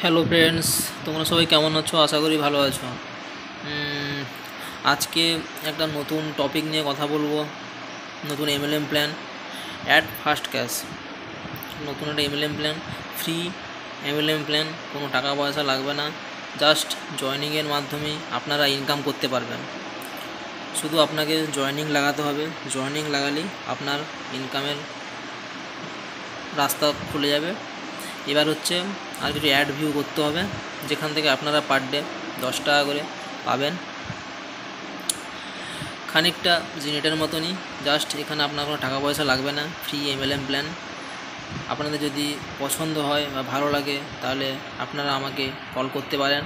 Hello friends, তোমরা সবাই কেমন আছো? আশা করি ভালো আছো। আজকে একটা নতুন টপিক নিয়ে কথা বলবো। নতুন MLM plan, add first cash. নতুন একটা MLM plan, free MLM plan, কোনো টাকা পয়সা লাগবে না। জাস্ট জয়নিংয়ের মাধ্যমেই আপনারা ইনকাম করতে পারবেন। শুধু আপনাকে জয়নিং লাগাতে হবে। জয়নিং লাগালেই আপনার ইনকামের রাস্তা খুলে যাবে। এবার হচ্ছে আর কিছু অ্যাড ভিউ করতে হবে, যেখান থেকে আপনারা পার ডে 10 টাকা করে পাবেন। খানিকটা জিনেটের মতনই, জাস্ট এখানে আপনার কোনো টাকা পয়সা লাগবে না। Free MLM plan. আপনাদের যদি পছন্দ হয় বা ভালো লাগে তাহলে আপনারা আমাকে কল করতে পারেন।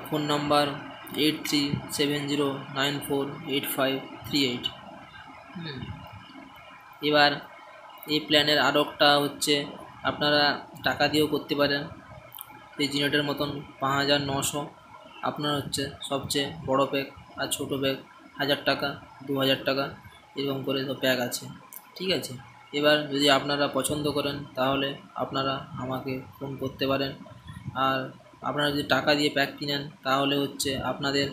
Phone number 8370948538। এবার এই প্ল্যানের আরও একটা হচ্ছে, আপনারা টাকা দিয়েও করতে পারেন। এই জিনেটের মতন 5900 আপনার হচ্ছে সবচেয়ে বড় প্যাক, আর ছোটো প্যাক 1000 টাকা, 2000 টাকা এরকম করে তো প্যাক আছে। ঠিক আছে, এবার যদি আপনারা পছন্দ করেন তাহলে আপনারা আমাকে ফোন করতে পারেন। আর আপনারা যদি টাকা দিয়ে প্যাক কিনেন তাহলে হচ্ছে আপনাদের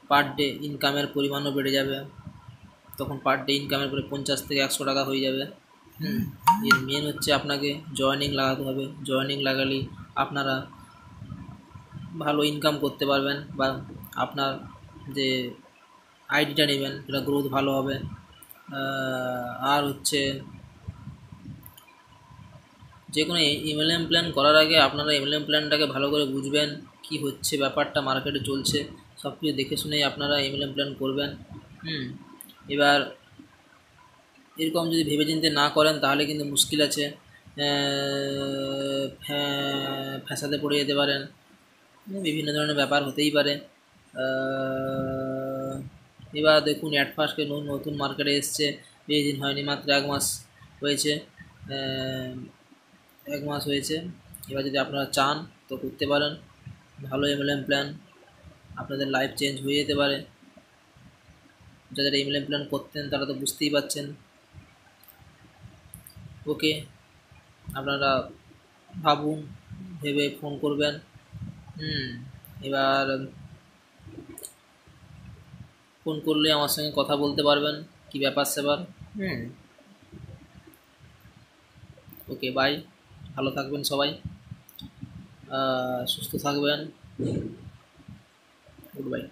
পার ডে ইনকামের পরিমাণও বেড়ে যাবে। তখন পার ডে ইনকামের পরে 50 থেকে 100 টাকা হয়ে যাবে। এর মেন হচ্ছে আপনাকে জয়েনিং লাগাতে হবে। জয়েনিং লাগালেই আপনারা ভালো ইনকাম করতে পারবেন, বা আপনার যে আইডিটা নেবেন সেটা গ্রোথ ভালো হবে। আর হচ্ছে যে কোনো এমএলএম প্ল্যান করার আগে আপনারা এমএলএম প্ল্যানটাকে ভালো করে বুঝবেন, কি হচ্ছে ব্যাপারটা মার্কেটে চলছে, সব কিছু দেখে শুনেই আপনারা এমএলএম প্ল্যান করবেন। এবার এরকম যদি ভেবেচিন্তে না করেন তাহলে কিন্তু মুশকিল আছে, ফ্যাসাদে পড়ে যেতে পারেন। বিভিন্ন ধরনের ব্যাপার হতেই পারে। এবার দেখুন, অ্যাড ফার্স্টকে নতুন মার্কেটে এসছে, বেশি দিন হয়নি, মাত্র 1 মাস হয়েছে। 1 মাস হয়েছে। এবার যদি আপনারা চান তো করতে পারেন। ভালো এমএলএম প্ল্যান, আপনাদের লাইফ চেঞ্জ হয়ে যেতে পারে। যাদের এমএলএম প্ল্যান করতেন তারা তো বুঝতেই পারছেন। ওকে, আপনারা ভাবুন, ভেবে ফোন করবেন। এবার ফোন করলে আমার সঙ্গে কথা বলতে পারবেন, কি ব্যাপার স্যাপার। ওকে, বাই। ভালো থাকবেন সবাই, সুস্থ থাকবেন। Good bye.